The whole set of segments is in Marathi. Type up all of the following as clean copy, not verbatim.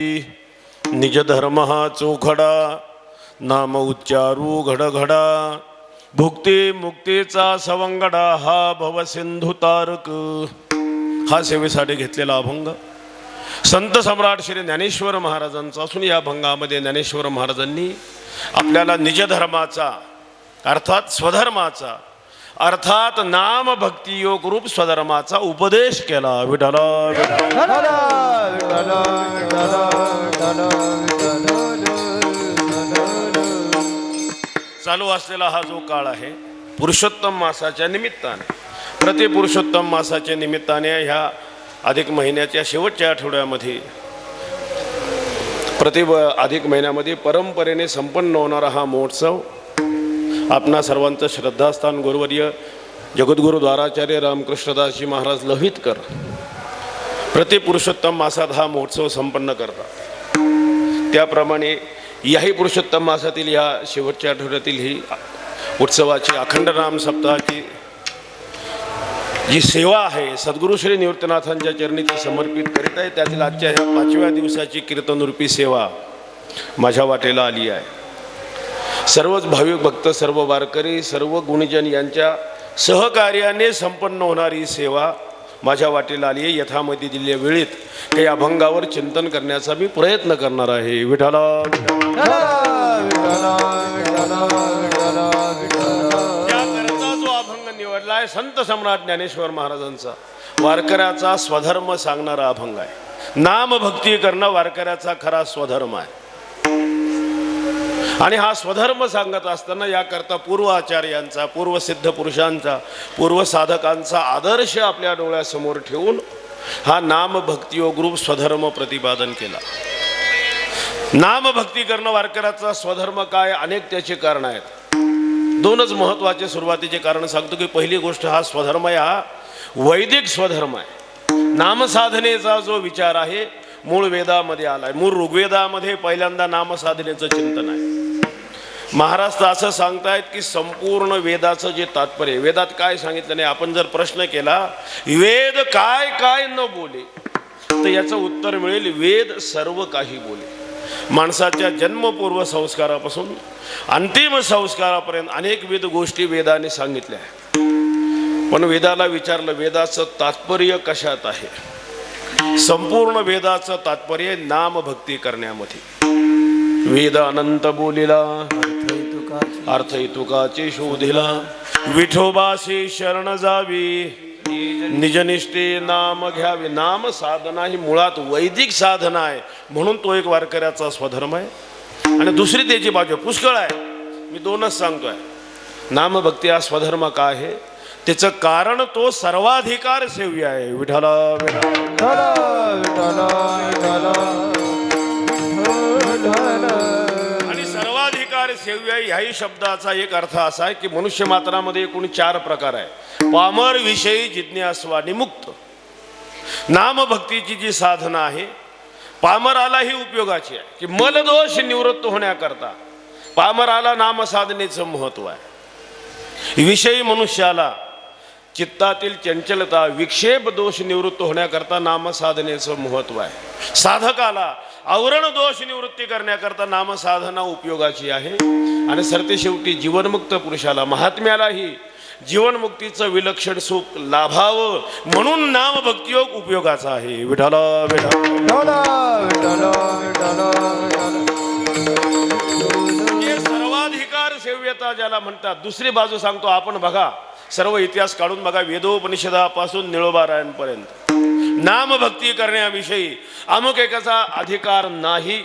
निज धर्म हा चोखडा, नाम उच्चारू घडघडा, भुक्ती मुक्तीचा सवंगडा, हा भव सिंधू तारक. हा सेवेसाठी घेतलेला अभंग संत सम्राट श्री ज्ञानेश्वर महाराजांचा असून या अभंगामध्ये ज्ञानेश्वर महाराजांनी आपल्याला निज धर्माचा अर्थात स्वधर्माचा अर्थात नाम भक्ती योग रूप स्वधर्माचा उपदेश केला. विठला चालू असलेला हा जो काळ आहे पुरुषोत्तम मासाच्या निमित्ताने, प्रति पुरुषोत्तम मासाच्या निमित्ताने ह्या अधिक महिन्याच्या शेवटच्या आठवड्यामध्ये अधिक महिन्यामध्ये परंपरेने संपन्न होणारा हा महोत्सव आपणा सर्वांचं श्रद्धास्थान गुरुवर्य जगद्गुरु द्वाराचार्य रामकृष्णदासजी महाराज लहितकर प्रति पुरुषोत्तम मासात हा महोत्सव संपन्न करतात. त्याप्रमाणे याही पुरुषोत्तम मासातील या शेवटच्या आठवड्यातील ही उत्सवाची अखंड नाम सप्ताहाची जी सेवा आहे सद्गुरू श्री निवृत्तीनाथांच्या चरणी ती समर्पित करीत आहे. त्यातील आजच्या ह्या 5व्या दिवसाची कीर्तनरूपी सेवा माझ्या वाटेला आली आहे. सर्वच भाविक भक्त, सर्व वारकरी, सर्व गुणीजन यांच्या सहकार्याने संपन्न होणारी सेवा माझ्या वाटेला आली आहे. यथामती दिलेल्या वेळेत काही अभंगावर चिंतन करण्याचा मी प्रयत्न करणार आहे. विठ्ठला त्याकरता जो अभंग निवडला आहे संत सम्राट ज्ञानेश्वर महाराजांचा वारकऱ्याचा स्वधर्म सांगणारा अभंग आहे. नाम भक्ती करणं वारकऱ्याचा खरा स्वधर्म आहे. आणि हा स्वधर्म सांगत असताना याकरता पूर्व आचार्यांचा, पूर्व सिद्ध पुरुषांचा, पूर्व साधकांचा आदर्श आपल्या डोळ्यासमोर ठेवून हा नाम भक्ती योग रूप स्वधर्म प्रतिपादन केला. नाम भक्ती करणं वारकऱ्याचा स्वधर्म काय, अनेक त्याचे कारण आहेत. दोनच महत्त्वाचे सुरुवातीचे कारण सांगतो की पहिली गोष्ट हा स्वधर्म आहे, हा वैदिक स्वधर्म आहे. नामसाधनेचा जो विचार आहे मूळ वेदामध्ये आलाय. मूळ ऋग्वेदामध्ये पहिल्यांदा नामसाधनेचं चिंतन आहे. महाराज असं सांगतायत की संपूर्ण वेदाचं जे तात्पर्य, वेदात काय सांगितलं नाही, आपण जर प्रश्न केला वेद काय काय न बोले तर याचं उत्तर मिळेल वेद सर्व काही बोले. माणसाच्या जन्मपूर्व संस्कारापासून अंतिम संस्कारापर्यंत अनेकविध गोष्टी वेदाने सांगितल्या आहेत. पण वेदाला विचारलं वेदाचं तात्पर्य कशात आहे? संपूर्ण वेदाचं तात्पर्य नाम भक्ती करण्यामध्ये. वेद अनंत बोलिला, अर्थ तुकाचे शोधिला, विठोबाशी शरण जावी, निजनिष्ठे नाम घ्यावे. नाम साधना ही मुळात वैदिक साधना आहे, म्हणून तो एक वारकऱ्याचा स्वधर्म आहे. आणि दुसरी त्याची बाजू पुष्कळ आहे, मी दोनच सांगतोय. नामभक्ती हा स्वधर्म का आहे त्याचं कारण तो सर्वाधिकार सेव्य आहे. विठ्ठला आणि सर्वाधिकार सेव्य ह्याही शब्दाचा एक अर्थ असा आहे की मनुष्य मात्रामध्ये एकूण 4 प्रकार आहे. पामर, विषयी, जिज्ञासू आणि मुक्त. नामभक्तीची जी साधना आहे पामरालाही उपयोगाची आहे की मलदोष निवृत्त होण्याकरता पामराला नामसाधनेचं महत्व आहे. विषयी मनुष्याला चित्तातील चंचलता, विक्षेप दोष निवृत्त होण्याकरता नामसाधनेचं महत्व आहे. साधकाला आवरण दोष निवृत्ती करण्याकरता नामसाधना उपयोगाची आहे. आणि सरतेशेवटी जीवनमुक्त पुरुषाला, महात्म्यालाही जीवनमुक्तीचं विलक्षण सुख लाभावं म्हणून नामभक्ती योग उपयोगाचा आहे. विठ्ठला सर्वाधिकार सेव्यता ज्याला म्हणतात. दुसरी बाजू सांगतो आपण, बघा सर्व इतिहास काढून बघा, वेदोपनिषदापासून निळोबारायांपर्यंत नामभक्ती करण्याविषयी अमुक एकाचा अधिकार नाही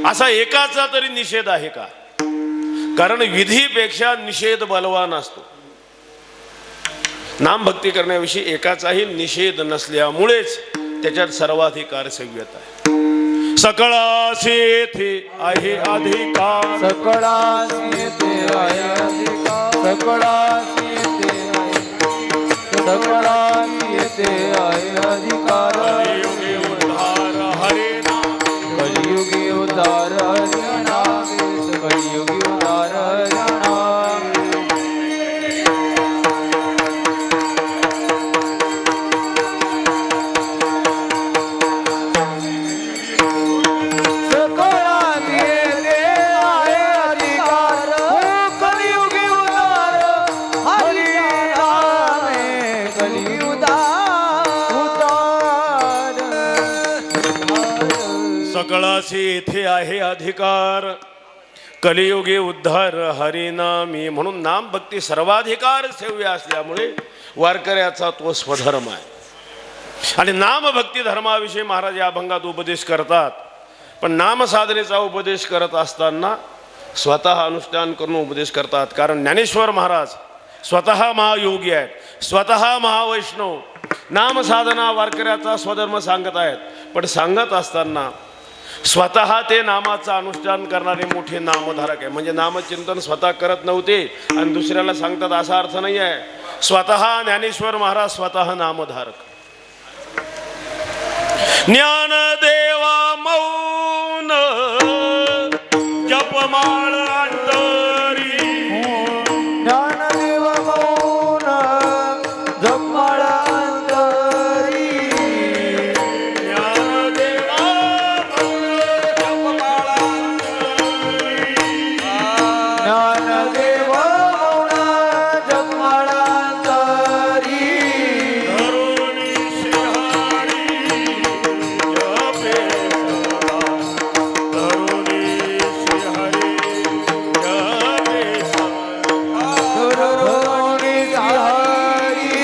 असा एकाचा तरी निषेध आहे का? कारण विधीपेक्षा निषेध बलवान असतो. नामभक्ती करण्याविषयी एकाचाही निषेध नसल्यामुळेच त्याच्यात सर्वाधिकार सेव्यता आहे. सकळासी येथे आहे अधिकार, सकळासी येथे आहे अधिकार, सकळासी येथे आहे, सकळासी येथे आहे अधिकार. कलियुगी उद्धार हरे नाम, कलियुगी उद्धार हरे नाम, कलियुगी उद्धार हरे नाम. सकळाशी इथे आहे अधिकार, कलियुगी उद्धार हरिनामी. म्हणून नाम भक्ती सर्वाधिकार सेव्य असल्यामुळे वारकऱ्याचा तो स्वधर्म आहे. आणि नामभक्ती धर्माविषयी महाराज या अभंगात उपदेश करतात. पण नामसाधनेचा उपदेश करत असताना स्वतः अनुष्ठान करून उपदेश करतात. कारण ज्ञानेश्वर महाराज स्वतः महायोगी आहेत, स्वतः महावैष्णव. नामसाधना वारकऱ्याचा स्वधर्म सांगत आहेत. पण सांगत असताना स्वतः ते नामाचं अनुष्ठान करणारे मोठे नामधारक आहे. म्हणजे नामचिंतन स्वतः करत नव्हते आणि दुसऱ्याला सांगतात असा अर्थ नाही आहे. स्वतः ज्ञानेश्वर महाराज स्वतः नामधारक. ज्ञानदेवा मौन जपमाळ अंतरी, ज्ञानदेव मौन जपमाळ अंतरी. ज्ञानदेवा मौन जपमाळ अंतरी, ज्ञानदेव मौन जपमाळ अंतरी. धरुणी श्रीहरी जपे सदा, धरुणी श्रीहरी जपे सदा. धरुणी हरी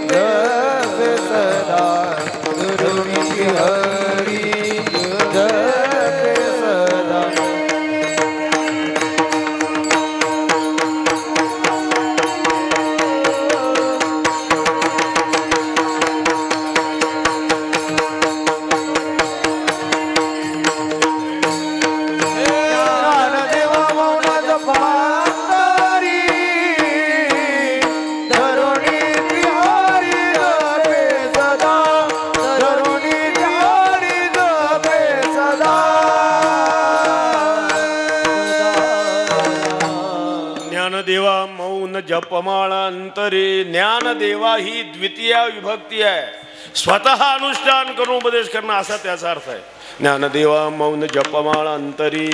जपे सदा, धरुणी हरी जपे सदा. ज्ञानदेव मौन जपमाळी, धरुणी हरी जपे सदा, धरुणी हरी जपे सदा. ज्ञानदेवा मौन जपमाळ अंतरी. ज्ञानदेवा ही द्वितीय विभक्ती आहे. स्वतः अनुष्ठान करून उपदेश करणं असा त्याचा अर्थ आहे. ज्ञानदेवा मौन जपमाळ अंतरी,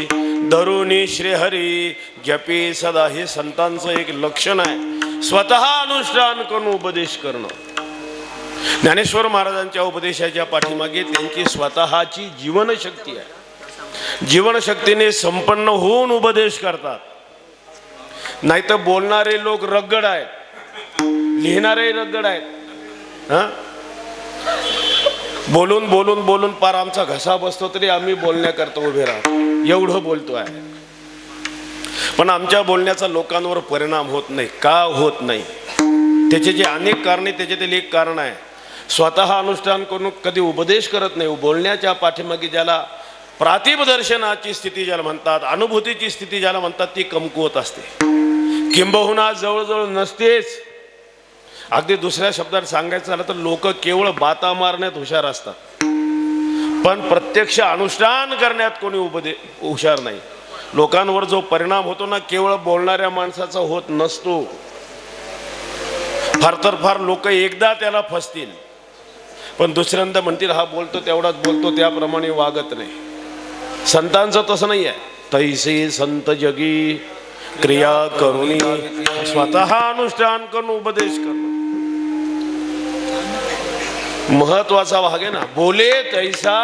धरुणी श्रीहरी जपे सदा. हे संतांचं एक लक्षण आहे, स्वतः अनुष्ठान करून उपदेश करणं. ज्ञानेश्वर महाराजांच्या उपदेशाच्या पाठीमागे त्यांची स्वतःची जीवनशक्ती आहे. जीवनशक्तीने संपन्न होऊन उपदेश करतात. नाही तर बोलणारे लोक रगड आहेत, लिहिणारे रगड आहेत. हा, बोलून बोलून बोलून पार आमचा घसा बसतो तरी आम्ही बोलण्याकरता उभे राहतो, एवढं बोलतो आहे. पण आमच्या बोलण्याचा लोकांवर परिणाम होत नाही. का होत नाही? त्याचे जे अनेक कारणे, त्याच्यातील एक कारण आहे स्वतः अनुष्ठान करून कधी उपदेश करत नाही. बोलण्याच्या पाठीमागे ज्याला प्रातिपदर्शनाची स्थिती ज्याला म्हणतात, अनुभूतीची स्थिती ज्याला म्हणतात, ती कमकुवत असते, किंबहुना जवळजवळ नसतेच. अगदी दुसऱ्या शब्दात सांगायचं झालं तर लोक केवळ बाता मारण्यात हुशार असतात, पण प्रत्यक्ष अनुष्ठान करण्यात कोणी हुशार नाही. लोकांवर जो परिणाम होतो ना, केवळ बोलणाऱ्या माणसाचा होत नसतो. फार तर फार लोक एकदा त्याला फसतील, पण दुसऱ्यांदा म्हणतील हा बोलतो तेवढाच बोलतो, त्याप्रमाणे वागत नाही. संतांचं तसं नाही आहे. तैसे संत जगी क्रिया करुणी, स्वतः अनुष्ठान करून उपदेश करणं महत्वाचा भाग आहे ना. बोले तैसा,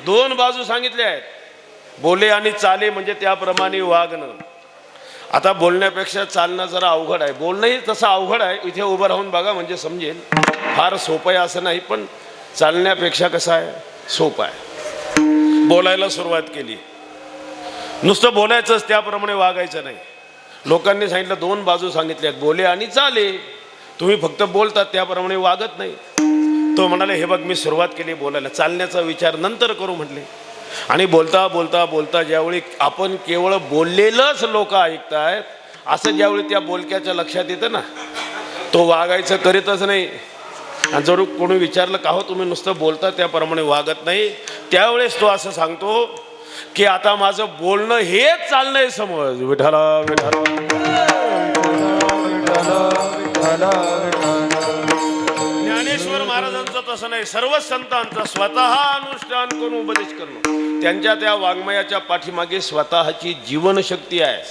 दोन बाजू सांगितल्या आहेत, बोले आणि चाले, म्हणजे त्याप्रमाणे वागणं. आता बोलण्यापेक्षा चालणं जरा अवघड आहे, बोलणंही तसं अवघड आहे. इथे उभं राहून बघा म्हणजे समजेल. फार सोपं आहे असं नाही, पण चालण्यापेक्षा कसं आहे, सोपं आहे. बोलायला सुरुवात केली, नुसतं बोलायचंच, त्याप्रमाणे वागायचं नाही. लोकांनी सांगितलं, दोन बाजू सांगितल्यात, बोले आणि चाले. तुम्ही फक्त बोलतात, त्याप्रमाणे वागत नाही. तो म्हणाले, हे बघ मी सुरुवात केली बोलायला, चालण्याचा विचार नंतर करू म्हटले. आणि बोलता बोलता बोलता ज्यावेळी आपण केवळ बोललेलंच लोक ऐकतायत असं ज्यावेळी त्या बोलक्याच्या लक्षात येतं ना, तो वागायचं करीतच नाही. आणि जर कोणी विचारलं का हो तुम्ही नुसतं बोलता त्याप्रमाणे वागत नाही, त्यावेळेस तो असं सांगतो की आता माझं बोलणं हेच चाललंय समज. विठाला विठाला. ज्ञानेश्वर महाराजांचं तसं नाही, सर्व संतांचं स्वतः अनुष्ठान करून उपदेश करणं. त्यांच्या त्या वाङ्मयाच्या पाठीमागे स्वतःची जीवनशक्ती आहे.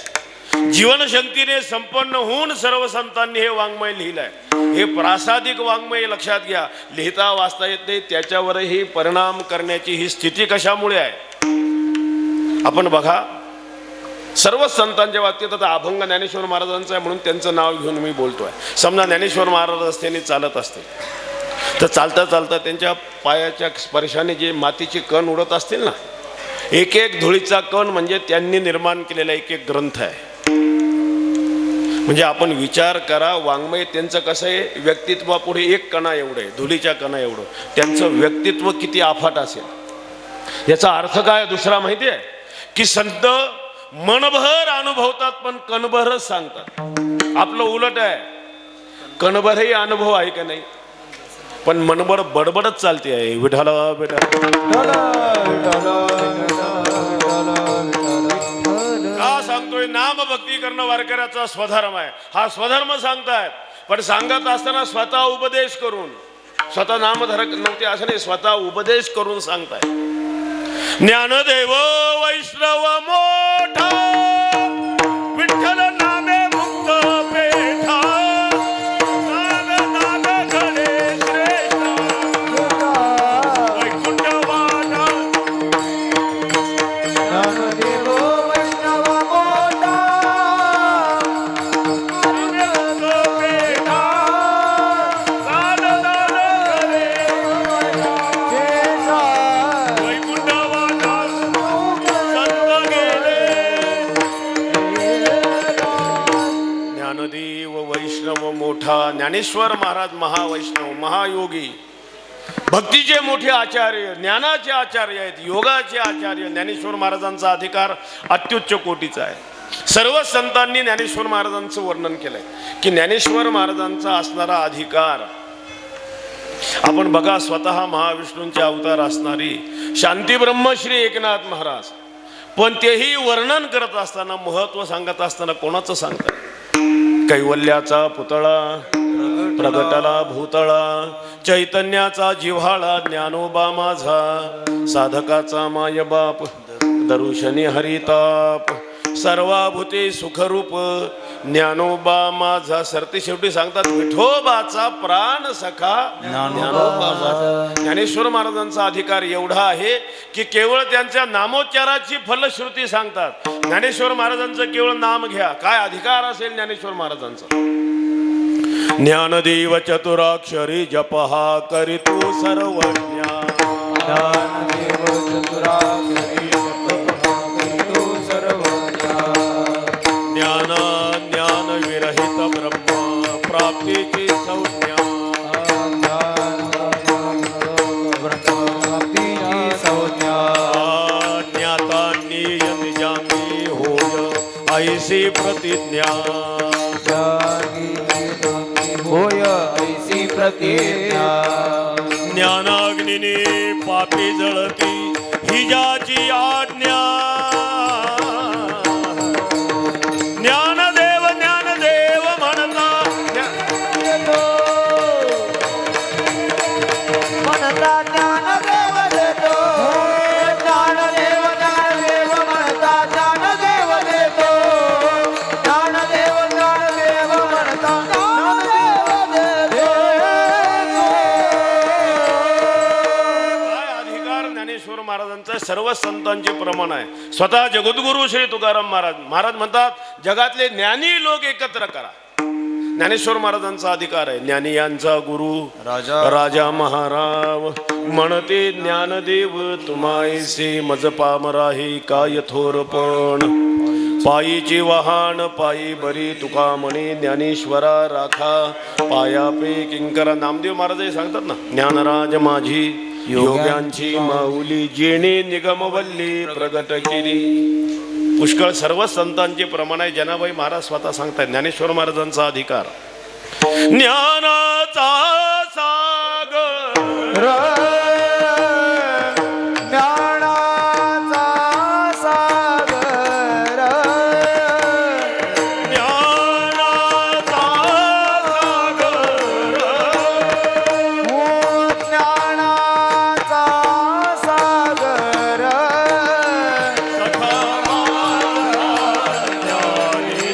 जीवनशक्तीने संपन्न होऊन सर्व संतांनी हे वाङ्मय लिहिलंय. हे प्रासादिक वाङ्मय लक्षात घ्या. लिहिता वाचता येत नाही, त्याच्यावरही परिणाम करण्याची ही स्थिती कशामुळे आहे आपण बघा. सर्व संतांच्या बाबतीत आता अभंग ज्ञानेश्वर महाराजांचं आहे म्हणून त्यांचं नाव घेऊन मी बोलतोय. समजा ज्ञानेश्वर महाराज रस्त्याने चालत असतील तर चालता चालता त्यांच्या पायाच्या स्पर्शाने जे मातीचे कण उडत असतील ना, एक एक धुळीचा कण म्हणजे त्यांनी निर्माण केलेला एक एक ग्रंथ आहे. म्हणजे आपण विचार करा, वाङ्मय त्यांचं कसं आहे, व्यक्तित्वापुढे एक कणा एवढं आहे, धुलीच्या कणा एवढं. त्यांचं व्यक्तित्व किती अफाट असेल. याचा अर्थ काय दुसरा माहिती आहे की संत मनभर अनुभवतात पण कणभरच सांगतात. आपलं उलट आहे, कणभरही अनुभव आहे का नाही पण मनभर बडबडच चालते आहे. विठाला का सांगतोय, नाम भक्ती करणं वारकऱ्याचा स्वधर्म आहे. हा स्वधर्म सांगतायत पण सांगत असताना स्वतः उपदेश करून, स्वतः नामधारक नव्हते असं नाही, स्वतः उपदेश करून सांगताय. ज्ञानदेव वैष्णव मोठा विठ्ठल नामे मुक्त पेठा नाम घडे श्रेष्ठा वैकुंठवाना ज्ञानदेव वैष्णव मोठा पेठा घडे केसा वैकुंठवाना संत गेले. ज्ञानदेव वैष्णव मोठा, ज्ञानेश्वर महाराज महावैष्णव महायोगी, भक्तीचे मोठे आचार्य, ज्ञानाचे आचार्य आहेत, योगाचे आचार्य. ज्ञानेश्वर महाराजांचा अधिकार अत्युच्च कोटीचा आहे. सर्व संतांनी ज्ञानेश्वर महाराजांचं वर्णन केलंय की ज्ञानेश्वर महाराजांचा असणारा अधिकार. आपण बघा, स्वतः महाविष्णूंचे अवतार असणारी शांती ब्रह्मश्री एकनाथ महाराज, पण तेही वर्णन करत असताना, महत्व सांगत असताना कोणाचं सांगतात. कैवल्याचा पुतळा प्रगटला भूतळा, चैतन्याचा जिव्हाळा ज्ञानोबा माझा, साधकाचा मायबाप दरुशनी हरिताप, सर्वाभूते सुखरूप ज्ञानोबा माझा. सरते शेवटी सांगतात विठोबाचा प्राण सखा ज्ञानोबा माझा. ज्ञानेश्वर महाराजांचा अधिकार एवढा आहे की केवळ त्यांच्या नामोच्चाराची फलश्रुती सांगतात. ज्ञानेश्वर महाराजांचं केवळ नाम घ्या, काय अधिकार असेल ज्ञानेश्वर महाराजांचा. ज्ञानदेव चतुराक्षरी जपहा करितो सर्वज्ञ, ज्ञानदेव चतुराक्षरी जपहा करितो सर्वज्ञ, ज्ञान ज्ञान विरहित ब्रह्म प्राप्तीची संज्ञा, भक्तीची संज्ञा, ज्ञाता नियम जामी होय ऐसी प्रतिज्ञा, होय ऐसी प्रतिज्ञा. ज्ञानाग्निने पापी जळती ही ज्याची आज्ञा. ज्ञानदेव ज्ञानदेव म्हणता म्हणता ज्ञानदेव देतो, ज्ञानदेव ज्ञानदेव म्हणता ज्ञानदेव देतो, ज्ञानदेव ज्ञानदेव म्हणता ज्ञानदेव देतो. काय अधिकार ज्ञानेश्वर महाराजांचा सर्व संतांचे प्रमाण आहे. स्वतः जगद्गुरु श्री तुकाराम महाराज म्हणतात जगातले ज्ञानी लोक एकत्र करा. ज्ञानेश्वर महाराजांचा अधिकार आहे. ज्ञानी यांचा गुरु राजा महाराव म्हणते ज्ञानदेव तुमाईसे मज पामराही काय थोरपण, पायीची वाहन पायी बरी तुका म्हणे ज्ञानेश्वरा राखा पायापे किंकरा. नामदेव महाराज सांगतात ना, ज्ञानराज माझी योग्यांची माऊली जेणे निगमवल्ली प्रगट केली. पुष्कळ सर्व संतांचे प्रमाण आहे. जनाबाई महाराज स्वतः सांगतात ज्ञानेश्वर महाराजांचा अधिकार. ज्ञानाचा सागर ज्ञानाचा सागर, ज्ञानाचा सागर, ओ ज्ञानाचा सागर, सखा माझा ज्ञानी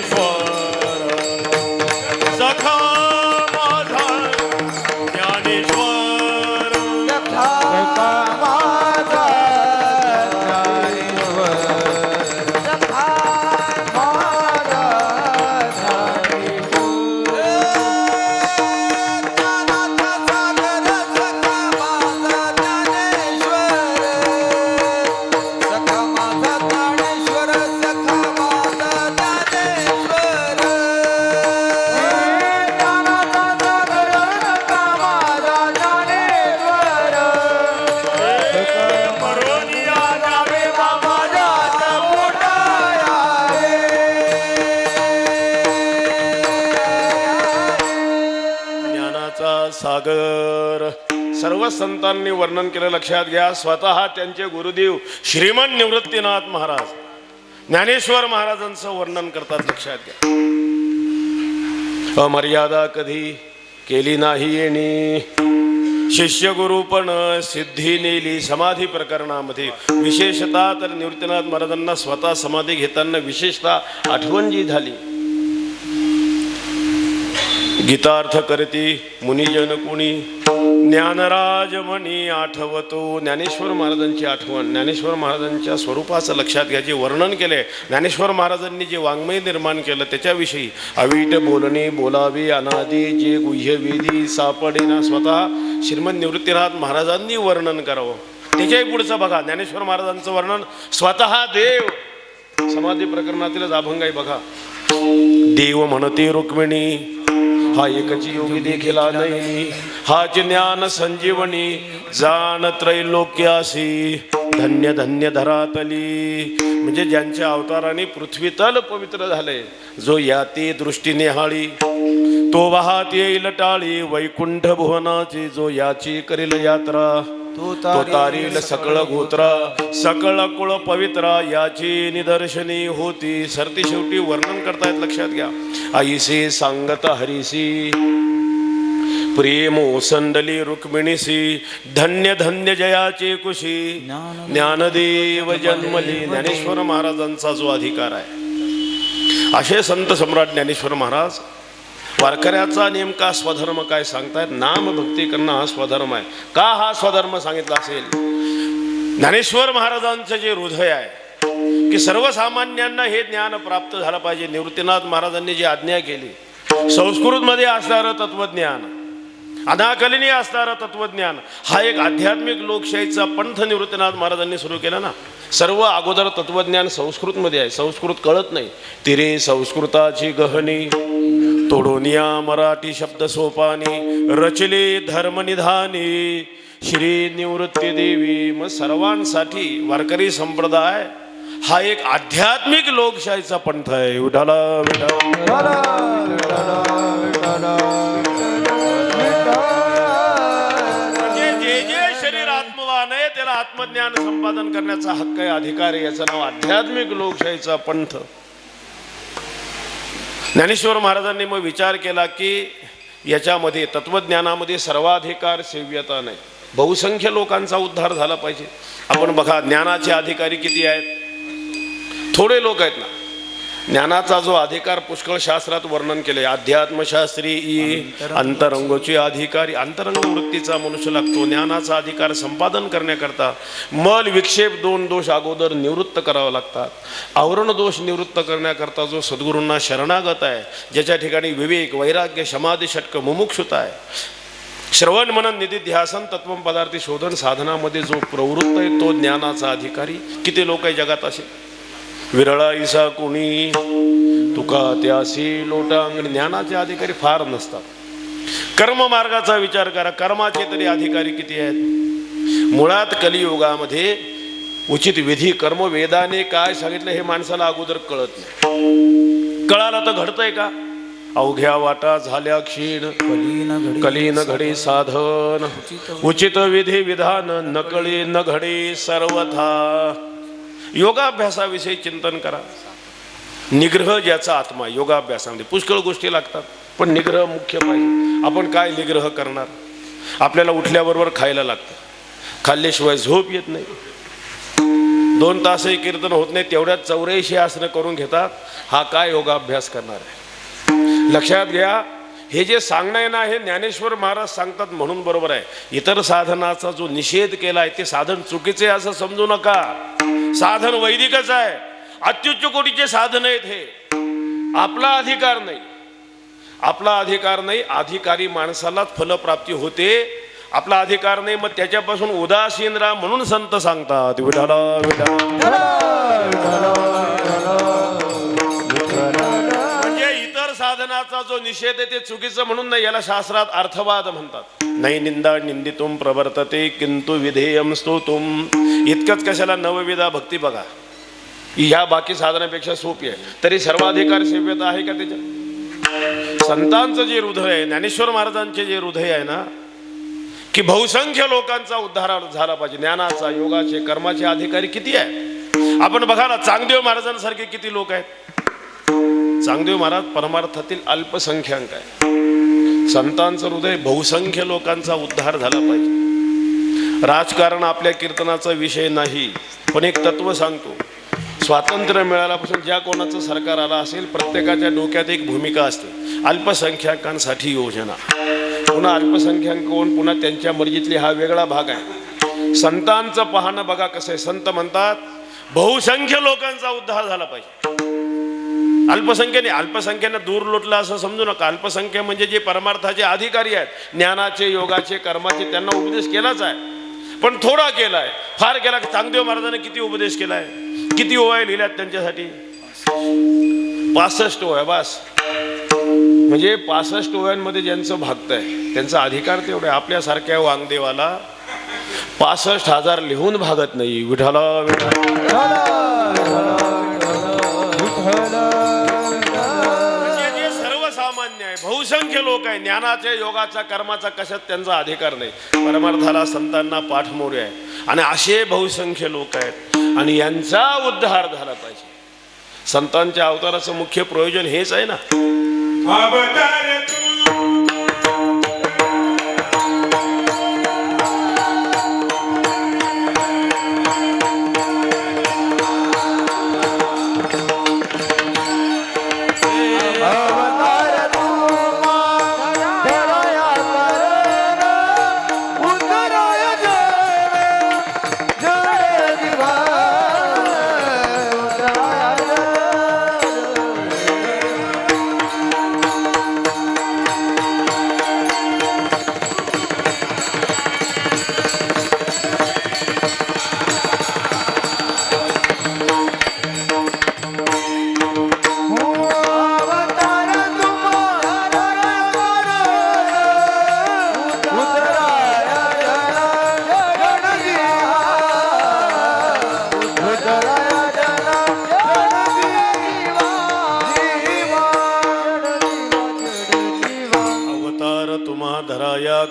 सर्व संतांनी वर्णन केलं. लक्षात घ्या, स्वतः त्यांचे गुरुदेव श्रीमन निवृत्तीनाथ महाराज ज्ञानेश्वर महाराजांचं वर्णन करतात. लक्षात घ्या, अमर्यादा कधी केली नाही येणी, शिष्य गुरु पण सिद्धी नेली समाधी प्रकरणामध्ये. विशेषतः तर निवृत्तीनाथ महाराजांना स्वतः समाधी घेताना विशेषतः आठवण जी झाली, गीतार्थ करती मुनिजन कुणी ज्ञानराज म्हणी आठवतो. ज्ञानेश्वर महाराजांची आठवण, ज्ञानेश्वर महाराजांच्या स्वरूपाचं लक्षात घ्या. जे वर्णन केले ज्ञानेश्वर महाराजांनी, जे वाङ्मय निर्माण केलं त्याच्याविषयी अवीट बोलणे बोलावे अनादी जे गुह्य वेदी सापडेना. स्वतः श्रीमद निवृत्तीनाथ महाराजांनी वर्णन करावं. त्याच्याही पुढचं बघा, ज्ञानेश्वर महाराजांचं वर्णन स्वतः देव समाधी प्रकरणातीलच अभंग आहे बघा. देव म्हणते रुक्मिणी हा एकची योगी देखील नाही, हाच ज्ञान संजीवनी जाण त्रैलोक्यासी धन्य धन्य धरातली. म्हणजे ज्यांच्या अवताराने पृथ्वी तल पवित्र झाले, जो याती दृष्टी निहाळी तो वाहत येईल टाळी. वैकुंठ भुवनाची जो याची करील यात्रा, तो तारील सकळ गोत्रा सकळ कुळ पवित्रा याची निदर्शनी होती. सरती शेवटी वर्णन करतायत. लक्षात घ्या, आईसे सांगत हरीसी प्रेम ओसंडली रुक्मिणीसी धन्य धन्य जयाचे कुशी ज्ञानदेव जन्मली. ज्ञानेश्वर महाराजांचा जो अधिकार आहे, असे संत सम्राट ज्ञानेश्वर महाराज वारकऱ्याचा नेमका स्वधर्म काय सांगतायत. नाम भक्ती करणं हा स्वधर्म आहे. का हा स्वधर्म सांगितला असेल? ज्ञानेश्वर महाराजांचं जे हृदय आहे की सर्वसामान्यांना हे ज्ञान प्राप्त झालं पाहिजे. निवृत्तीनाथ महाराजांनी जी आज्ञा केली, संस्कृतमध्ये असणारं तत्वज्ञान, अनाकलनीय असणारं तत्वज्ञान, हा एक आध्यात्मिक लोकशाहीचा पंथ निवृत्तीनाथ महाराजांनी सुरू केला ना. सर्व अगोदर तत्वज्ञान संस्कृतमध्ये आहे. संस्कृत कळत नाही, तिरे संस्कृताची गहनी तोडून या मराठी शब्द सोपानी रचले धर्मनिधानी श्री निवृत्ती देवी. मग सर्वांसाठी वारकरी संप्रदाय हा एक आध्यात्मिक लोकशाहीचा पंथ आहे. विठाला विठाला म्हणजे जे जे शरीर आत्मवान आहे त्याला आत्मज्ञान संपादन करण्याचा हक्क आहे, अधिकार आहे. याचं नाव आध्यात्मिक लोकशाहीचा पंथ. ज्ञानेश्वर महाराजांनी मग विचार केला की याच्यामध्ये तत्वज्ञानामध्ये सर्वाधिकार सेव्यता नाही, बहुसंख्य लोकांचा उद्धार झाला पाहिजे. आपण बघा, ज्ञानाचे अधिकारी किती आहेत? थोडे लोक आहेत ना. ज्ञानाचा जो अधिकार पुष्कळ शास्त्रात वर्णन केले. अध्यात्मशास्त्री अंतरंगोचे अधिकारी, अंतरंग वृत्तीचा मनुष्य लागतो. ज्ञानाचा अधिकार संपादन करण्याकरता मल विक्षेप दोन दोष अगोदर निवृत्त करावे लागतात. आवरण दोष निवृत्त करण्याकरता जो सद्गुरूंना शरणागत आहे, ज्याच्या ठिकाणी विवेक वैराग्य समाधी षटक मुमुक्षुता आहे, श्रवण मनन निधी ध्यासन तत्व पदार्थी शोधन साधनामध्ये जो प्रवृत्त आहे, तो ज्ञानाचा अधिकारी. किती लोक आहे जगात असे? विरळा इसा कोणी तुका त्यासी लोटांगण. ज्ञानाचे अधिकारी फार नसतात. कर्म मार्गाचा विचार करा, कर्माचे तरी अधिकारी किती आहेत? मुळात कलियुगामध्ये उचित विधी कर्म वेदाने काय सांगितलं हे माणसाला अगोदर कळत नाही. कळालं तर घडतंय का? अवघ्या वाटा झाल्या क्षीण कलीन घडे साधन उचित विधी विधान नकळे न घडे सर्वथा. योगाभ्यासाविषयी चिंतन करा. निग्रह ज्याचा आत्मा, योगाभ्यासामध्ये पुष्कळ गोष्टी लागतात, पण निग्रह मुख्य पाहिजे. आपण काय निग्रह करणार? आपल्याला उठल्याबरोबर खायला लागतं, खाल्ल्याशिवाय झोप येत नाही. 2 तासही कीर्तन होत नाही, तेवढ्यात 84 आसनं करून घेतात. हा काय योगाभ्यास करणार आहे? लक्षात घ्या, हे जे सांगणं आहे ना, हे ज्ञानेश्वर महाराज सांगतात म्हणून बरोबर आहे. इतर साधनाचा जो निषेध केला आहे ते साधन चुकीचे असं समजू नका. साधन वैदिकच आहे, अत्युच्च कोटीचे साधन आहेत. हे आपला अधिकार नाही, आपला अधिकार नाही. अधिकारी माणसालाच फलप्राप्ती होते, आपला अधिकार नाही. मग त्याच्यापासून उदासीन राहा म्हणून संत सांगतात. विठाला विठाला. म्हणजे इतर साधनाचा जो निषेध आहे ते चुकीचं म्हणून नाही, याला शास्त्रात अर्थवाद म्हणतात. नाही निंदा निंदितुम प्रवर्तते किंतु विधेयम स्तोतुम. इतकंच कशाला नवविधा भक्ती बघा, ह्या बाकी साधनापेक्षा सोपी आहे, तरी सर्वाधिकार सेव्यता आहे का त्याच्यात? संतांचं जे हृदय आहे, ज्ञानेश्वर महाराजांचे जे हृदय आहे ना, की बहुसंख्य लोकांचा उद्धार झाला पाहिजे. ज्ञानाचा, योगाचे, कर्माचे अधिकारी किती आहे? आपण बघा ना, चांगदेव महाराजांसारखे किती लोक आहेत. चांगदेव महाराज परमार्थातील अल्पसंख्याक आहे. संतांचं हृदय बहुसंख्य लोकांचा उद्धार झाला पाहिजे. राजकारण आपल्या कीर्तनाचा विषय नाही, पण एक तत्व सांगतो. स्वातंत्र्य मिळाल्यापासून ज्या कोणाचं सरकार आलं असेल, प्रत्येकाच्या डोक्यात एक भूमिका असते. अल्पसंख्याकांसाठी योजना, पुन्हा अल्पसंख्याक कोण, पुन्हा त्यांच्या मर्जीतली, हा वेगळा भाग आहे. संतांचं पाहणं बघा कसं आहे. संत म्हणतात बहुसंख्य लोकांचा उद्धार झाला पाहिजे. अल्पसंख्येने, अल्पसंख्येने दूर लोटला असं समजू नका. अल्पसंख्य म्हणजे जे परमार्थाचे अधिकारी आहेत, ज्ञानाचे, योगाचे, कर्माचे, त्यांना उपदेश केलाच आहे, पण थोडा केलाय, फार केला. चांगदेव महाराजांनी किती उपदेश केलाय, किती ओव्या लिहिल्यात त्यांच्यासाठी? 65 ओव्या बस. म्हणजे 65 ओव्यांमध्ये ज्यांचं भागत आहे त्यांचा अधिकार तेवढा आहे. आपल्यासारख्या वांगदेवाला 65,000 लिहून भागत नाही. विठाला जे सर्वसामान्य आहे, बहुसंख्य लोक आहे, ज्ञानाच्या, योगाचा, कर्माचा कशात त्यांचा अधिकार नाही. परमार्थाला, संतांना पाठमोरे आहे, आणि असे बहुसंख्य लोक आहेत, आणि यांचा उद्धार झाला पाहिजे. संतांच्या अवताराचं मुख्य प्रयोजन हेच आहे ना.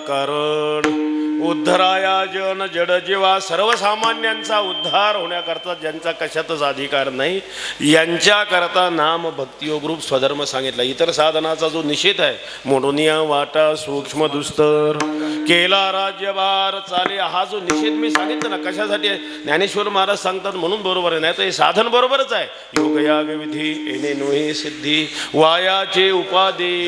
कारण उद्धराया जन जड जीवा. सर्वसामान्यांचा उद्धार होण्याकरता ज्यांचा कशातच अधिकार नाही, यांच्याकरता नाम भक्तियोग रूप स्वधर्म सांगितला. इतर साधनाचा जो निषेध आहे, मोडोनिया वाटा सूक्ष्म दुस्तर केला राज्यभार चाले, हा जो निषेध मी सांगितलं ना, कशासाठी आहे? ज्ञानेश्वर महाराज सांगतात म्हणून बरोबर आहे, नाही तर हे साधन बरोबरच आहे. योगयाग विधी येणे नोहे सिद्धी वायाचे उपाधी,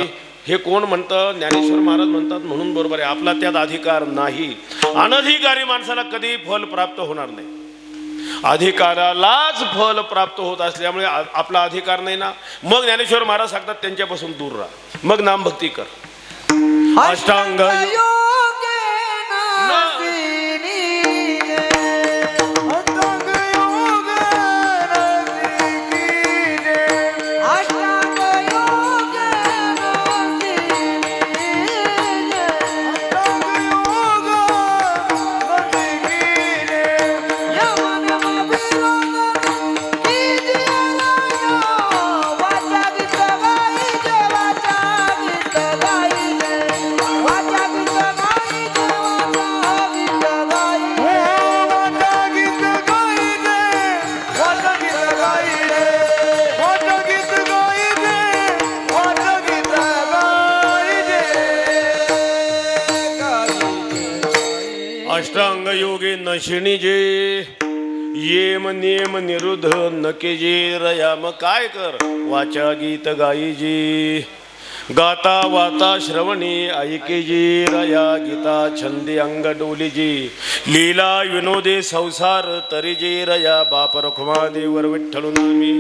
हे कोण म्हणतं? ज्ञानेश्वर महाराज म्हणतात म्हणून बरोबर आहे. आपला त्यात अधिकार नाही. अनधिकारी माणसाला कधी फल प्राप्त होणार नाही. अधिकारालाच फल प्राप्त होत असल्यामुळे आपला अधिकार नाही ना. मग ज्ञानेश्वर महाराज सांगतात त्यांच्यापासून दूर राहा, मग नामभक्ती कर. अष्टांग अष्टांग योगे नशिणी जे येम नियम निरुद्ध नके जे रयाम. काय कर? वाचा गीत गाई जी, गाता वाता श्रवणी ऐके जी रया गीता छंदी अंग डोली जी, लीला विनोदे संसार तरी जे रया बाप रखुमा देवर विठ्ठल नामी,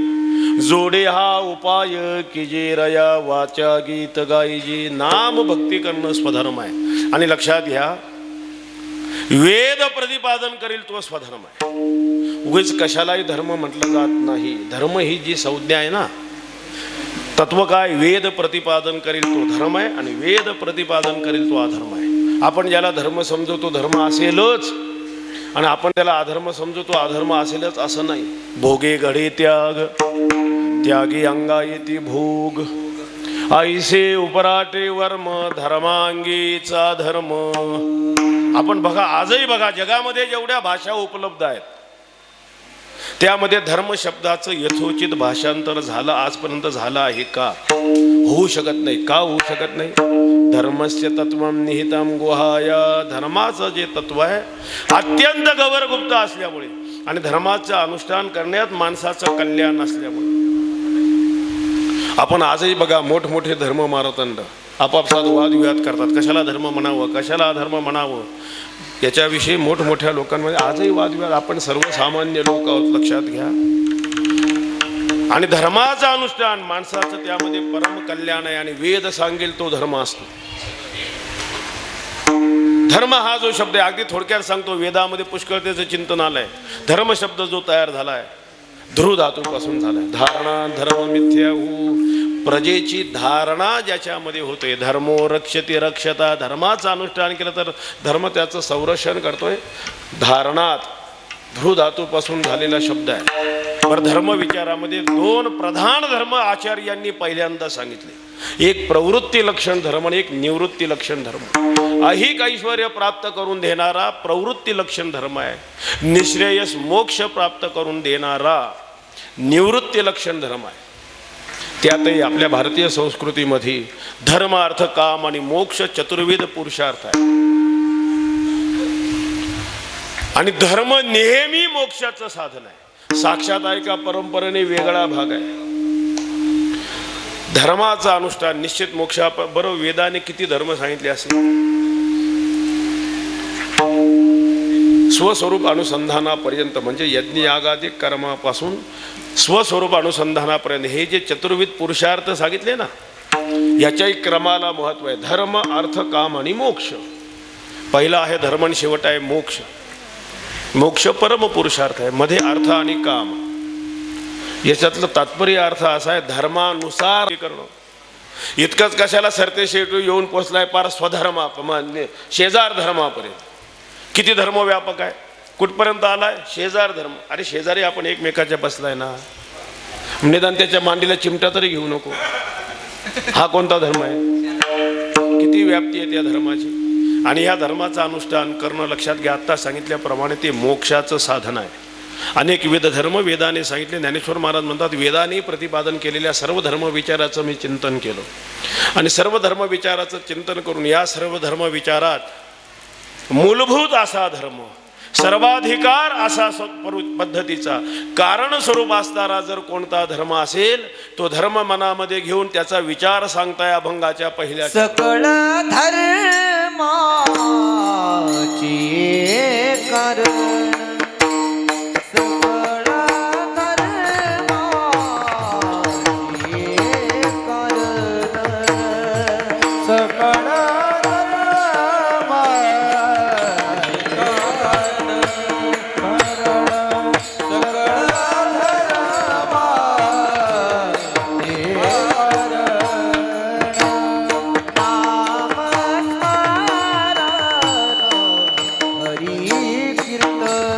जोडे हा उपाय की जे रया वाचा गीत गाई जी. नाम भक्ती करणं स्वधर्म आहे. आणि लक्षात घ्या, वेद प्रतिपादन करील तो स्वधर्म आहे. उगीच कशालाही धर्म म्हटलं जात नाही. धर्म ही जी संज्ञा आहे ना, तत्व काय? वेद प्रतिपादन करील तो धर्म आहे, आणि वेद प्रतिपादन करील तो अधर्म आहे. आपण ज्याला धर्म समजतो धर्म असेलच, आणि आपण त्याला अधर्म समजतो अधर्म असेलच असं नाही. भोगे घडे त्याग, त्यागी अंगा येती भोग, ऐसे उपराटे वर्म धर्मांगीचा धर्म. आपण बघा, आजही बघा, जगामध्ये जेवढ्या भाषा उपलब्ध आहेत त्यामध्ये धर्म शब्दाचं यथोचित भाषांतर झालं आजपर्यंत झालं आहे का? होऊ शकत नाही. का होऊ शकत नाही? धर्मस्य तत्वम निहितम गुहाया. धर्माचं जे तत्व आहे अत्यंत गौरगुप्त असल्यामुळे आणि धर्माचं अनुष्ठान करण्यात माणसाचं कल्याण असल्यामुळे आपण आजही बघा, मोठमोठे धर्म मारतंड आपापसात वादविवाद करतात. कशाला धर्म म्हणावं, कशाला अधर्म म्हणावं, याच्याविषयी मोठमोठ्या लोकांमध्ये आजही वादविवाद. आपण सर्वसामान्य लोक आहोत, लक्षात घ्या. आणि धर्माचं अनुष्ठान माणसाचं त्यामध्ये परम कल्याण आहे आणि वेद सांगेल तो धर्म असतो. धर्म हा जो शब्द आहे, अगदी थोडक्यात सांगतो, वेदामध्ये पुष्कळतेचं चिंतन आलंय. धर्म शब्द जो तयार झालाय ध्रुव धातूपासून झालाय. धारणा धर्म मिथ्याहू. प्रजेची धारणा ज्याच्यामध्ये होते, धर्मो रक्षते रक्षता. धर्माचं अनुष्ठान केलं तर धर्म त्याचं संरक्षण करतोय. धारणात ध्रुव धातूपासून झालेला शब्द आहे. पर धर्म विचारामध्ये दोन प्रधान धर्म आचार्यांनी पहिल्यांदा सांगितले. एक प्रवृत्ती लक्षण धर्म आणि एक निवृत्ती लक्षण धर्म. अहिक ऐश्वर्य प्राप्त करून देणारा प्रवृत्ती लक्षण धर्म आहे. निश्रेयस मोक्ष प्राप्त करून देणारा निवृत्ती लक्षण धर्म आहे. त्यातही आपल्या भारतीय संस्कृतीमध्ये धर्म अर्थ काम आणि मोक्ष चतुर्विध पुरुषार्थ आहे. आणि धर्म नेहमी मोक्षाचं साधन आहे. साक्षात आहे का परंपरेने वेगळा भाग आहे. धर्माचं अनुष्ठान निश्चित मोक्षा. बरोबर, वेदाने किती धर्म सांगितले असेल. स्वस्वरूप अनुसंधानापर्यंत म्हणजे यज्ञ यागादिक कर्मापासून स्वस्वरूप अनुसंधानापर्यंत हे जे चतुर्विध पुरुषार्थ सांगितले ना, याच्याही क्रमाला महत्व आहे. धर्म अर्थ काम आणि मोक्ष. पहिला आहे धर्म आणि शेवट आहे मोक्ष. मोक्ष परम पुरुषार्थ आहे. मध्ये अर्थ आणि काम. याच्यातलं तात्पर्य अर्थ असा आहे धर्मानुसार करणं. इतकंच कशाला सरतेशेठू येऊन पोचलाय पार स्वधर्मा शेजार धर्मापर्यंत. किती धर्म व्यापक आहे, कुठपर्यंत आलाय? शेजार धर्म. अरे शेजारी आपण एकमेकाच्या बसलाय ना, निदान त्याच्या मांडीला चिमटा तरी घेऊ नको. हा कोणता धर्म आहे? किती व्याप्ती आहे त्या धर्माची. आणि ह्या धर्माचं अनुष्ठान करणं, लक्षात घ्या, आत्ता सांगितल्याप्रमाणे ते मोक्षाचं साधन आहे. अनेक विविध धर्म वेदाने सांगितले. ज्ञानेश्वर महाराज म्हणतात, वेदाने प्रतिपादन केलेल्या सर्व धर्म विचाराचं मी चिंतन केलं आणि सर्व धर्म विचाराचं चिंतन करून या सर्व धर्म विचारात मूलभूत असा धर्म, सर्वाधिकार असा पद्धतीचा, कारण स्वरूप असणारा जर कोणता धर्म असेल तो धर्म मनामध्ये घेऊन त्याचा विचार सांगताय अभंगाच्या पहिल्या. सकळ धर्माची कारण, सकळ धर्माची कारण, सकळ कीर्तन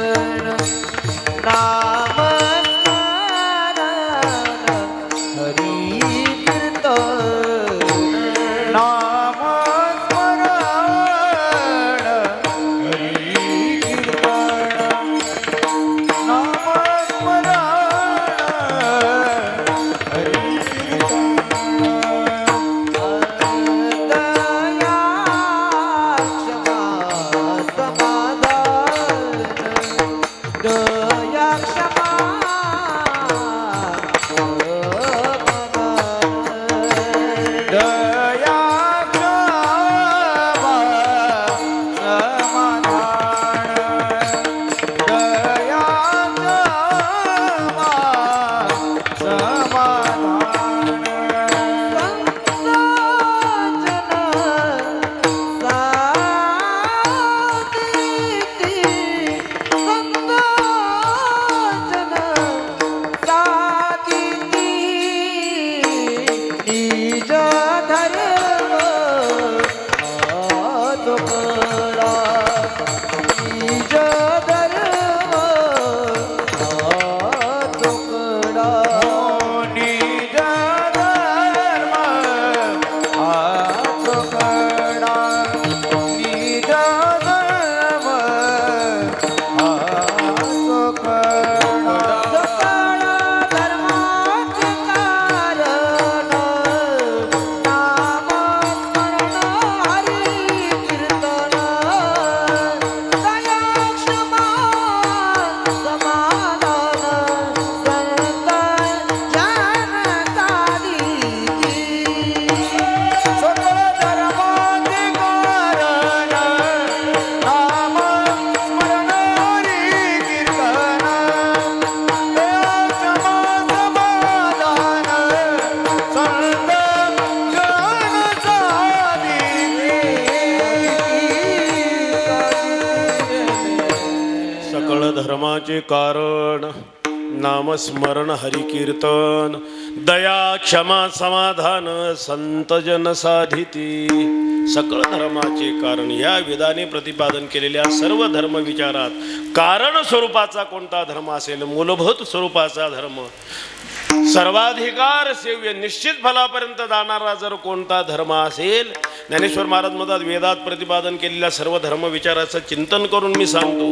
धर्माचे कारण नामस्मरण हरिकीर्तन दया क्षमा समाधान संतजन साधिती. सकळ धर्माचे कारण या वेदाने प्रतिपादन केलेल्या सर्व धर्म विचारात कारण स्वरूपाचा कोणता धर्म असेल, मूलभूत स्वरूपाचा धर्म, सर्वाधिकार सेव्य निश्चित फलापर्यंत जाणारा जर कोणता धर्म असेल, ज्ञानेश्वर महाराज म्हणतात वेदात प्रतिपादन केलेल्या सर्व धर्म विचाराचं चिंतन करून मी सांगतो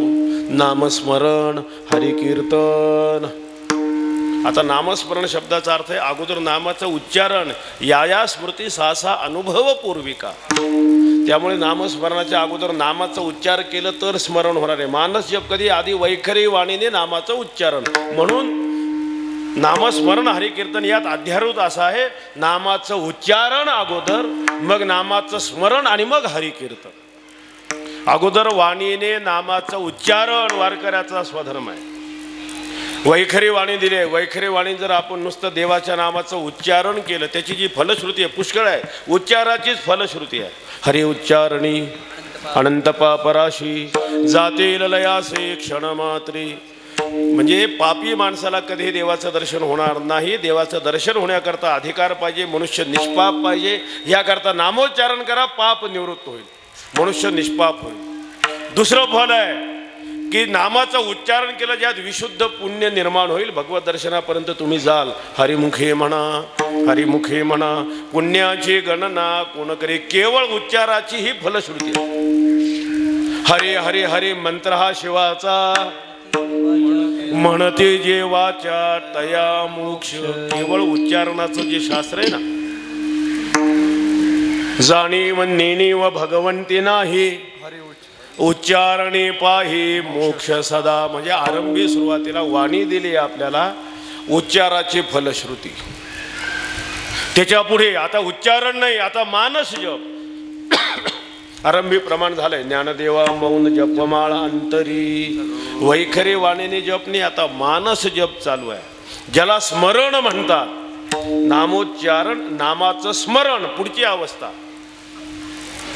नामस्मरण हरिकीर्तन. आता नामस्मरण शब्दाचा अर्थ आहे अगोदर नामाचं उच्चारण, या स्मृती सहसा अनुभव पूर्विका. त्यामुळे नामस्मरणाच्या अगोदर नामाचा उच्चार केलं तर स्मरण होणार आहे. मानस जप कधी आधी वैखरी वाणीने नामाचं उच्चारण, म्हणून नामस्मरण हरिकीर्तन यात अध्यारूत असा आहे नामाचं उच्चारण अगोदर, मग नामाचं स्मरण आणि मग हरिकीर्तन. अगोदर वाणीने नामाचं उच्चारण वारकऱ्याचा स्वधर्म आहे. वैखरी वाणी दिली आहे, वैखरी वाणी जर आपण नुसतं देवाच्या नामाचं उच्चारण केलं त्याची जी फलश्रुती आहे पुष्कळ आहे, उच्चाराचीच फलश्रुती आहे. हरि उच्चारणी अनंत पापराशी जाते लयासे क्षणमात्री. म्हणजे पापी माणसाला कधी देवाचं दर्शन होणार नाही. देवाचं दर्शन होण्याकरता अधिकार पाहिजे, मनुष्य निष्पाप पाहिजे. याकरता नामोच्चारण करा, पाप निवृत्त होईल, मनुष्य निष्पाप होईल. दुसरं फल आहे की नामाचं उच्चारण केलं ज्यात विशुद्ध पुण्य निर्माण होईल. भगवत दर्शनापर्यंत तुम्ही जाल. हरिमुखे म्हणा, हरिमुखे म्हणा, पुण्याची गणना कोण करे. केवळ उच्चाराची ही फलश्रुती आहे. हरे हरे हरे मंत्र हा शिवाचा, म्हणते जे वाचा तया मोक्ष. केवळ उच्चारणाचं जे शास्त्र आहे ना, जाणीव नेणीव भगवंती नाही, उच्चारणे पाही मोक्ष सदा. म्हणजे आरंभी सुरुवातीला वाणी दिली आपल्याला उच्चाराची फलश्रुती. त्याच्या पुढे आता उच्चारण नाही, आता मानस जप आरंभी प्रमाण झालंय. ज्ञानदेवा मौन जपमाळ अंतरी. वैखरी वाणीने जप नाही, आता मानस जप चालू आहे, ज्याला स्मरण म्हणतात. नामोच्चारण, नामाचं स्मरण पुढची अवस्था.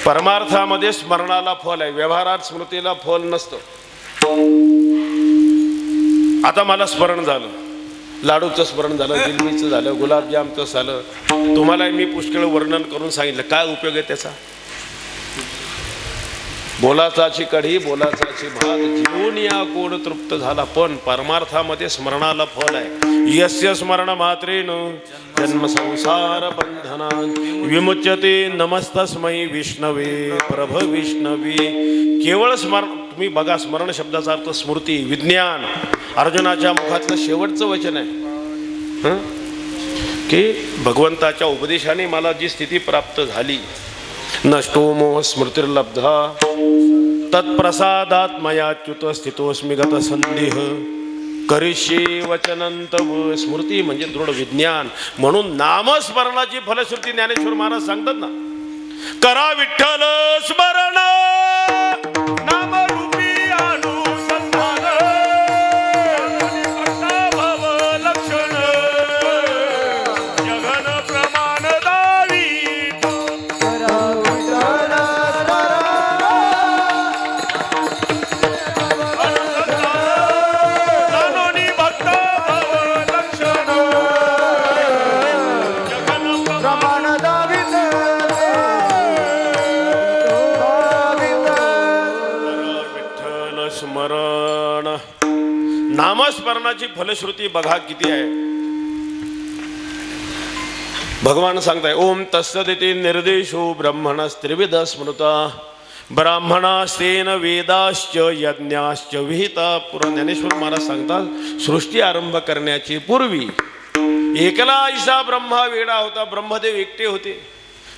परमार्थामध्ये स्मरणाला फल आहे, व्यवहारात स्मृतीला फल नसतं. आता मला स्मरण झालं, लाडूचं स्मरण झालं, जिलबीचं झालं, गुलाबजामचं झालं, तुम्हाला मी पुष्कळ वर्णन करून सांगितलं. काय उपयोग आहे त्याचा? बोलाचाची कढी बोलाचाची भात जीवन या कोण तृप्त झाला. पण परमार्थामध्ये स्मरणाला फल आहे. यस्य स्मरण मात्रेन जन्म संसार बंधनात विमुच्यते नमस्तस्मै विष्णवे प्रभ विष्णवी. केवळ स्मरण. तुम्ही बघा, स्मरण शब्दाचा अर्थ स्मृती, विज्ञान. अर्जुनाच्या मुखातलं शेवटचं वचन आहे की भगवंताच्या उपदेशाने मला जी स्थिती प्राप्त झाली, नष्टो मोह स्मृतिर्लब्धा तत्प्रसादात मयाच्युत स्थितोस्मी गत संदेह करिष्ये वचनं तव. स्मृती म्हणजे दृढ विज्ञान. म्हणून नामस्मरणाची फलश्रुती ज्ञानेश्वर महाराज सांगतात ना, करा विठ्ठल स्मरण नामरूपी अनुसंधान भव लक्षण जगन प्रमाण दावी. स्मरण. नामस्मरणाची फलश्रुती बघा किती आहे. भगवान सांगताय ओम तत्सदिति निर्देशो ब्रह्मणस्त्रिविध स्मृता ब्राह्मणास्तेन वेदाश्च यज्ञाश्च विहिता. पुराण ज्ञानेश्वर महाराज सांगतात सृष्टी आरंभ करण्याची पूर्वी एकला ऐसा ब्रह्मा वेडा होता. ब्रह्मदेव एकटे होते.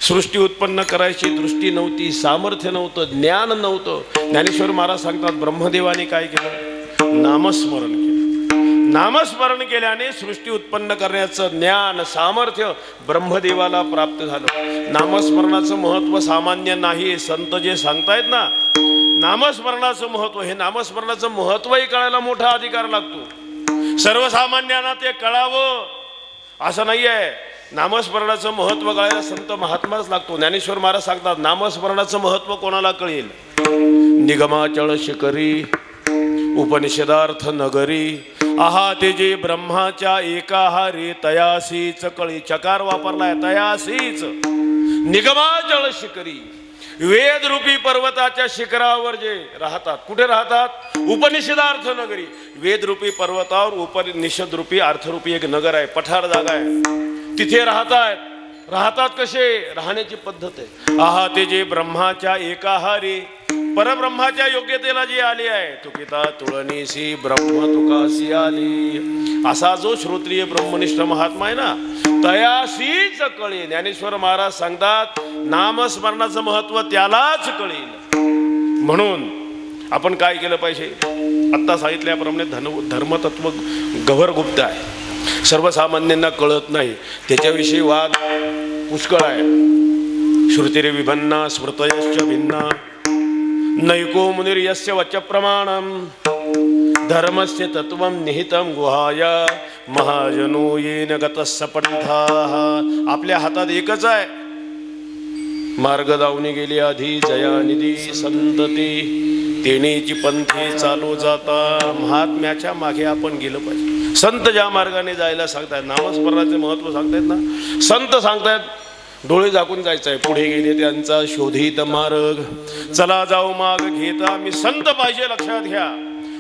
सृष्टी उत्पन्न करायची दृष्टी नव्हती, सामर्थ्य नव्हतं, ज्ञान नव्हतं. ज्ञानेश्वर महाराज सांगतात ब्रह्मदेवाने काय केलं? नामस्मरण केलं. नामस्मरण केल्याने सृष्टी उत्पन्न करण्याचं ज्ञान सामर्थ्य ब्रह्मदेवाला प्राप्त झालं. नामस्मरणाचं महत्व सामान्य नाही. संत जे सांगतायत ना नामस्मरणाचं महत्व, हे नामस्मरणाचं महत्वही कळायला मोठा अधिकार लागतो. सर्वसामान्यांना ते कळावं असं नाही आहे. नामस्मरणाचं महत्व कळायला संत महात्माच लागतो. ज्ञानेश्वर महाराज सांगतात नामस्मरणाचं महत्व कोणाला कळेल? निगमाचळ शिखरी उपनिषदार्थ नगरी आहा ते जे ब्रह्माच्या एकाहारी तयासीच कळी चकार वापरलाय तयासीच निगमाजळ शिखरी वेदरूपी पर्वताच्या शिखरावर जे राहतात कुठे राहतात उपनिषदार्थ नगरी वेदरूपी पर्वतावर उपनिषदरूपी अर्थरूपी एक नगर आहे पठार जागा आहे तिथे राहतात कसे राहण्याची पद्धत आहे आहा ते जे ब्रह्माच्या एकाहारी परब्रह्माच्या योग्यतेला जे आले आहे तुकिता तुळणीसी ब्रह्म तुकासी आली असा जो श्रोत्रिय ब्रह्मनिष्ठ महात्मा आहे ना तयासीच कळेल ज्ञानेश्वर महाराज सांगतात नामस्मरणाचं महत्व त्यालाच कळेल म्हणून आपण काय केलं पाहिजे आत्ता सांगितल्याप्रमाणे धर्मतत्व गभरगुप्त आहे सर्वसामान्यांना कळत नाही त्याच्याविषयी वाद पुष्कळ आहे श्रुतिरे विभन्ना स्मृतयश्च भिन्ना नैको मुनिर्यस्य वच प्रमाणम धर्मस्य तत्वं निहितं गुहाय महाजनो येन गतस्स पंथाः आपल्या हातात एकच आहे मार्ग दावणी गेली आधी जयानिधी संतती तेणीची पंथी चालू जाता महात्म्याच्या मागे आपण गेलं पाहिजे संत ज्या मार्गाने जायला सांगतायत नामस्मरणाचे महत्व सांगतायत ना संत सांगतायत डोळे झाकून जायचं आहे पुढे गेले त्यांचा शोधित मार्ग चला जाऊ माग घेता मी संत पाहिजे लक्षात घ्या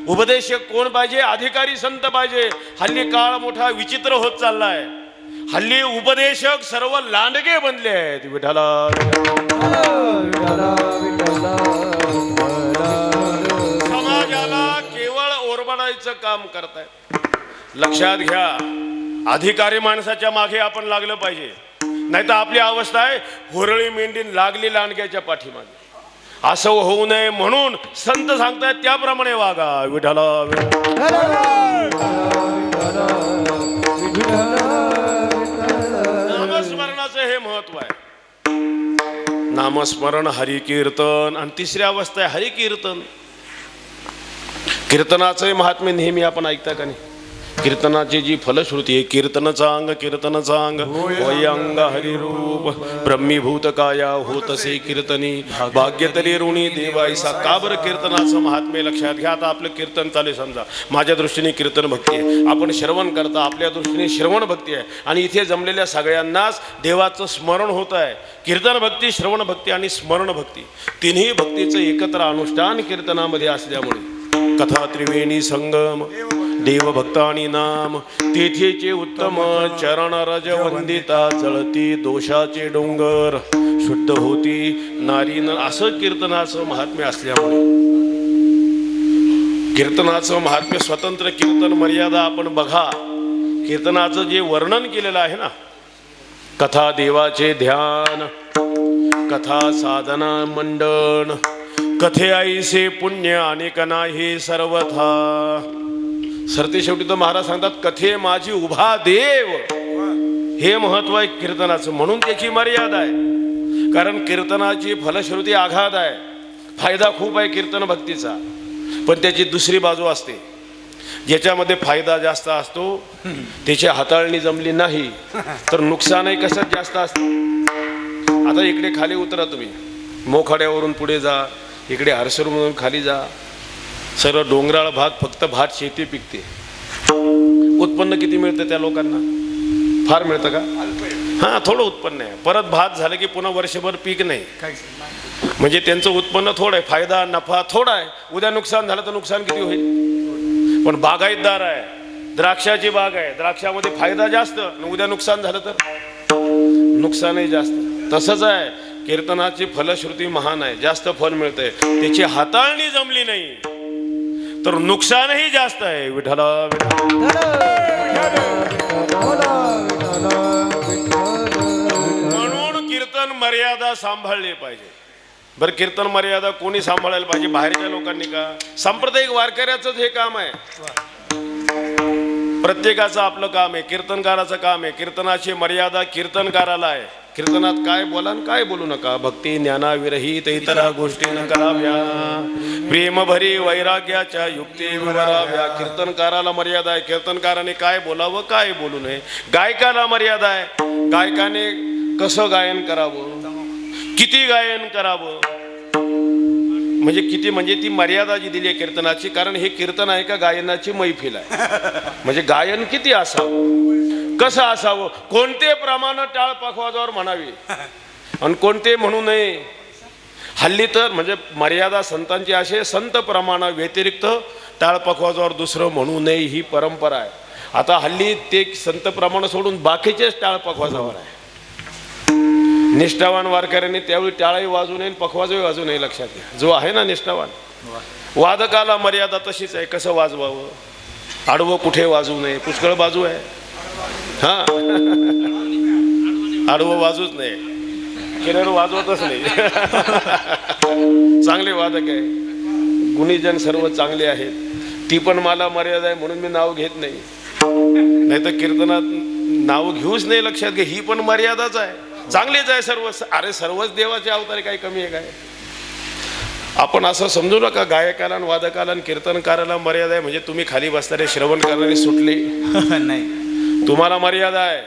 उपदेशक कोण पाहिजे अधिकारी संत पाहिजे हल्ली काळ मोठा विचित्र होत चाललाय हल्ली उपदेशक सर्व लांडगे बनले आहेत विठ्ठला समाजाला केवळ ओरबाडायचं काम करतायत लक्षात घ्या अधिकारी माणसाच्या मागे आपण लागलं पाहिजे नाही तर आपली अवस्था आहे हुरळी मेंढीन लागली लांडग्याच्या पाठीमागे असं होऊ नये म्हणून संत सांगतायत त्याप्रमाणे वागा विठ्ठला नामस्मरणाचं हे महत्व आहे नामस्मरण हरिकीर्तन आणि तिसरी अवस्था आहे हरिकीर्तन कीर्तनाचं महात्म्य नेहमी आपण ऐकता का नाही कीर्तनाची जी फलश्रुती आहे कीर्तनचा अंग होय अंग हरिरूप ब्रह्मीभूत काया होतसे कीर्तनी भाग्यतरी ऋणी देवायसा का बरं कीर्तनाचं महात्म्य लक्षात घ्या आता आपलं कीर्तन चालेल समजा माझ्या दृष्टीने कीर्तन भक्ती आहे आपण श्रवण करता आपल्या दृष्टीने श्रवण भक्ती आहे आणि इथे जमलेल्या सगळ्यांनाच देवाचं स्मरण होत आहे कीर्तन भक्ती श्रवण भक्ती आणि स्मरण भक्ती तिन्ही भक्तीचं एकत्र अनुष्ठान कीर्तनामध्ये असल्यामुळे कथा त्रिवेणी संगम देवभक्तानी नाम तेथेचे उत्तम चरण रज वंदिता जळती दोषाचे डोंगर शुद्ध होती नारी असं कीर्तनाचं महात्म्य असल्यामुळे कीर्तनाचं महात्म्य स्वतंत्र कीर्तन मर्यादा आपण बघा कीर्तनाचं जे वर्णन केलेलं आहे ना कथा देवाचे ध्यान कथा साधना मंडन कथे आईसे पुण्य अनेक नाही सर्वथा सरते शेवटी तर महाराज सांगतात कथे माझी उभा देव हे महत्व आहे कीर्तनाचं म्हणून त्याची मर्यादा आहे कारण कीर्तनाची फलश्रुती आघात आहे फायदा खूप आहे कीर्तन भक्तीचा पण त्याची दुसरी बाजू असते ज्याच्यामध्ये फायदा जास्त असतो त्याची हाताळणी जमली नाही तर नुकसानही कशात जास्त असतं आता इकडे खाली उतरा तुम्ही मोखाड्यावरून पुढे जा इकडे हरसरूमधून खाली जा सर्व डोंगराळ भाग फक्त भात शेती पिकते उत्पन्न किती मिळतं त्या लोकांना फार मिळतं का हां थोडं उत्पन्न आहे परत भात झालं की पुन्हा वर्षभर पीक नाही म्हणजे त्यांचं उत्पन्न थोडं आहे फायदा नफा थोडा आहे उद्या नुकसान झालं तर नुकसान किती होईल पण बागायतदार आहे द्राक्षाची बाग आहे द्राक्षामध्ये फायदा जास्त आणि उद्या नुकसान झालं तर नुकसानही जास्त तसंच आहे कीर्तनाची फलश्रुती महान आहे जास्त फल मिळतंय त्याची हाताळणी जमली नाही तर नुकसानही जास्त आहे विठ्ठला म्हणून कीर्तन मर्यादा सांभाळली पाहिजे बरं कीर्तन मर्यादा कोणी सांभाळायला पाहिजे बाहेरच्या लोकांनी का सांप्रदायिक वारकऱ्याचंच हे काम आहे प्रत्येकाचं आपलं काम आहे कीर्तनकाराचं काम आहे कीर्तनाची मर्यादा कीर्तनकाराला आहे कीर्तनात काय बोला आणि काय बोलू नका भक्ती ज्ञानाविरहित इतरा गोष्टी न कराव्या प्रेम भरी वैराग्याच्या युक्ती विवराव्या कीर्तनकाराला मर्यादा आहे कीर्तनकाराने काय बोलावं काय बोलू नये गायकाला मर्यादा आहे गायकाने कसं गायन करावं किती गायन करावं म्हणजे किती, म्हणजे ती मर्यादा जी दिली आहे कीर्तनाची, कारण हे कीर्तन आहे का गायनाची मैफिल आहे. म्हणजे गायन किती असावं, कसं असावं, कोणते प्रमाण टाळ पखवाजावर म्हणावी आणि कोणते म्हणू नये. हल्ली तर म्हणजे मर्यादा संतांची अशी आहे, संत प्रमाणा व्यतिरिक्त टाळ पखवाजावर दुसरं म्हणू नये ही परंपरा आहे. आता हल्ली ते संत प्रमाण सोडून बाकीचेच टाळ पखवाजावर आहे. निष्ठावान वारकऱ्यांनी त्यावेळी टाळही वाजू नये, पखवाजही वाजू नये. लक्षात घ्या, जो आहे ना निष्ठावान वादकाला मर्यादा तशीच आहे. कसं वाजवावं, आडवं कुठे वाजू नये, पुष्कळ बाजू आहे. हा आडवं वाजूच नाही, किनार वाजवतच नाही. चांगले वादक आहे, गुणीजन सर्व चांगले आहेत. ती पण मला मर्यादा आहे म्हणून मी नाव घेत नाही. नाही तर कीर्तनात नाव घेऊच नाही. लक्षात घ्या, ही पण मर्यादाच आहे. चांगलीच आहे सर्व. अरे सर्वच देवाचे अवतार, काही कमी आहे काय? आपण असं समजू नका गायकाला आणि वादकाला आणि कीर्तनकाराला मर्यादा आहे म्हणजे तुम्ही खाली बसणारे श्रवण करणारे सुटले. नाही, तुम्हाला मर्यादा आहे.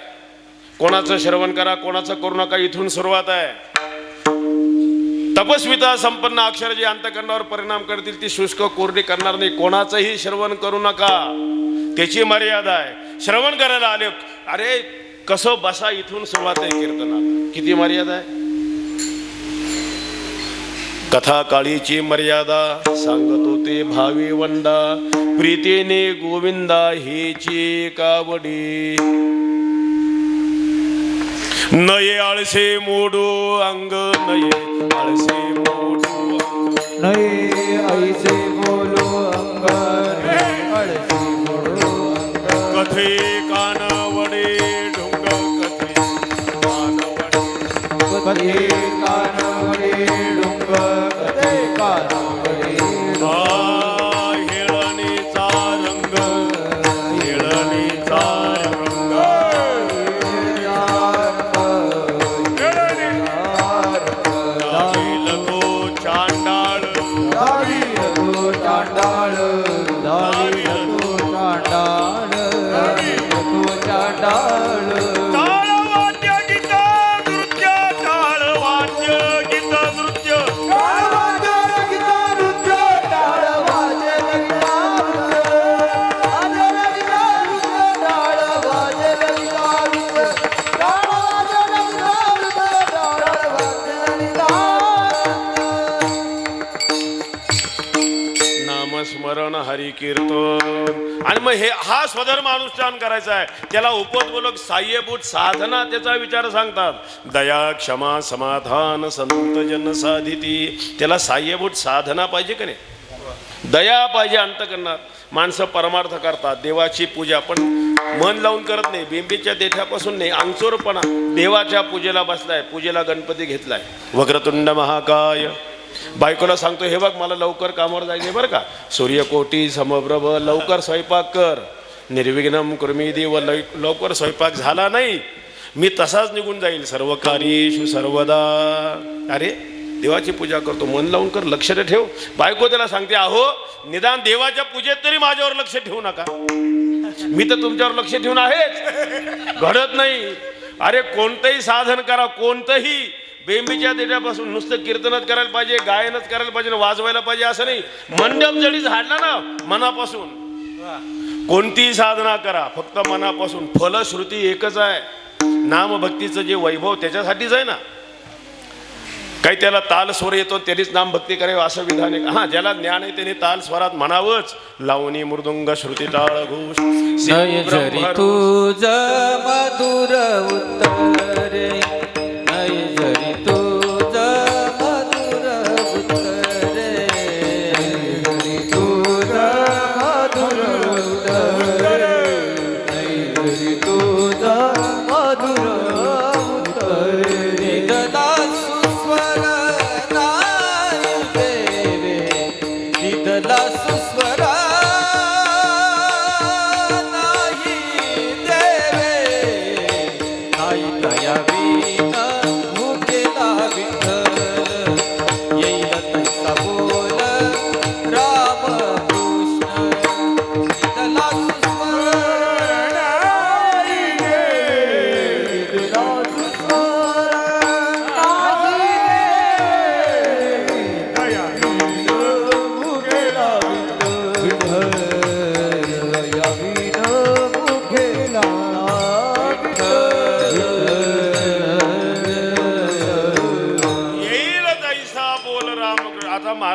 कोणाचं श्रवण करा, कोणाचं करू नका, इथून सुरुवात आहे. तपस्विता संपन्न अक्षर जी अंतकरणावर परिणाम करतील ती शुष्क कोरडी करणार नाही. कोणाचंही श्रवण करू नका, त्याची मर्यादा आहे. श्रवण करायला आले, अरे कसं बसा, इथून सुरुवात आहे कीर्तनाला. किती मर्यादा आहे. कथा काळीची मर्यादा सांगतो ते भावी वंडा, प्रीतीने गोविंदा हेची कावडी. नये आळसे मोडू अंग, नये आळसे मोडू अंग, नये ऐसे बोलो अंग, नये आळसे बोलो अंग. कथे कानवडे ढुंग, कथे कानवडे, कथे कानवडे डुंग, कथे कानवडे हेळणीचा रंग, हेळणीचा रंग, दावी लगो चांडाळ, दावी लगो चांडाळ, दावी लगो चांडाळ, दावी लगो चांडाळ. टाळवाद्य गीत नृत्य, टाळवाद्य गीत नृत्य, नामस्मरण हरी कीर्तन. आणि मग हा स्वधर्म अनुष्ठान करायचा आहे. त्याला उपोद्बोलक साह्यभूत साधना त्याचा विचार सांगतात. दया क्षमा समाधान संत जन साधिती. त्याला साह्यभूत साधना पाहिजे का नाही. दया पाहिजे अंतकरणात. माणसं परमार्थ करतात, देवाची पूजा पण मन लावून करत नाही. बिंबीच्या देठापासून नाही, अंगचोरपणा. देवाच्या पूजेला बसलाय, पूजेला गणपती घेतलाय. वक्रतुंड महाकाय. बायकोला सांगतो, हे बघ मला लवकर कामावर जायचे बरं का, सूर्यकोटी समप्रभ, लवकर स्वयंपाक कर. निर्विघ्नम कुर्मी देव. लवकर स्वयंपाक झाला नाही मी तसाच निघून जाईल. सर्व कार्येषु सर्वदा. अरे देवाची पूजा करतो, मन लावून कर, लक्ष ठेव. बायको त्याला सांगते, अहो निदान देवाच्या पूजेत तरी माझ्यावर लक्ष ठेवू नका. मी तर तुमच्यावर लक्ष ठेवून आहेच, घडत नाही. अरे कोणतंही साधन करा, कोणतंही, बेंबीच्या देठापासून नुसतं कीर्तनच करायला पाहिजे, गायनच करायला पाहिजे, वाजवायला पाहिजे असं नाही. मंडप जरी झाडला ना मनापासून, कोणतीही साधना करा फक्त मनापासून. फलश्रुती एकच आहे. नामभक्तीचं जे वैभव त्याच्यासाठीच आहे ना. काही त्याला ताल स्वर येतो त्यांनीच नामभक्ती करावी असं विधान आहे. हा, ज्याला ज्ञान आहे त्याने ताल स्वरात म्हणावंच. लावणी मृदुंग श्रुती टाळ घोष. नय जरी तुझ मधुर उत्तरे, नय जरी तुझ मधुर उत्तरे, नय जरी तुझ मधुर उत्तरे, नय जरी तुझ मधुर उत्तरे. दिदला सुस्वर नाही देवे, दिदला सुस्वर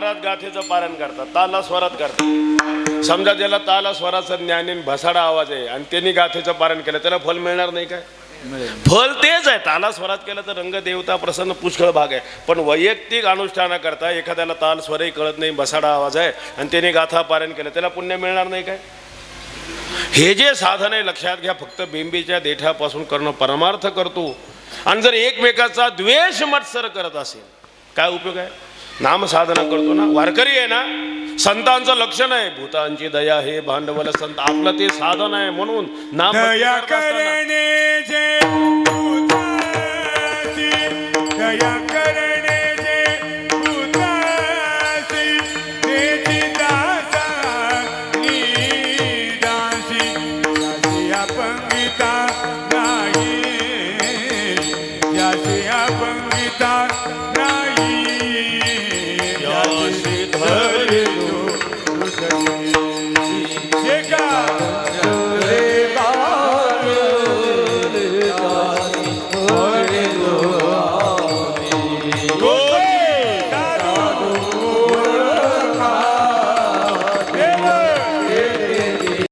महाराज गाथेचं पारण करतात, ताला स्वरात करतात. समजा ज्याला ताला स्वराचं ज्ञान आहे, भसाडा आवाज आहे आणि त्यांनी गाथेचं पारण केलं, त्याला फल मिळणार नाही काय? फल तेच आहे. ताला स्वरात केलं तर रंग देवता प्रसन्न पुष्कळ भाग आहे. पण वैयक्तिक अनुष्ठानाकरता एखाद्याला ताल स्वरही कळत नाही, बसाडा आवाज आहे आणि त्याने गाथा पारण केलं, त्याला पुण्य मिळणार नाही काय? हे जे साधन आहे लक्षात घ्या, फक्त बिंबीच्या देठापासून करणं परमार्थ करतो. आणि जर एकमेकाचा द्वेष मत्सर करत असेल काय उपयोग आहे? नाम साधना करतो ना, वारकरी आहे ना, संतांचं लक्षण आहे भूतांची दया हे भांडवल संत, आपलं ते साधन आहे. म्हणून नाम दया करणे जे भूतासी, दया करणे जे भूतासी, तेची दासा निदासी, ज्याची अपंगिता नाही, ज्याची अपंगिता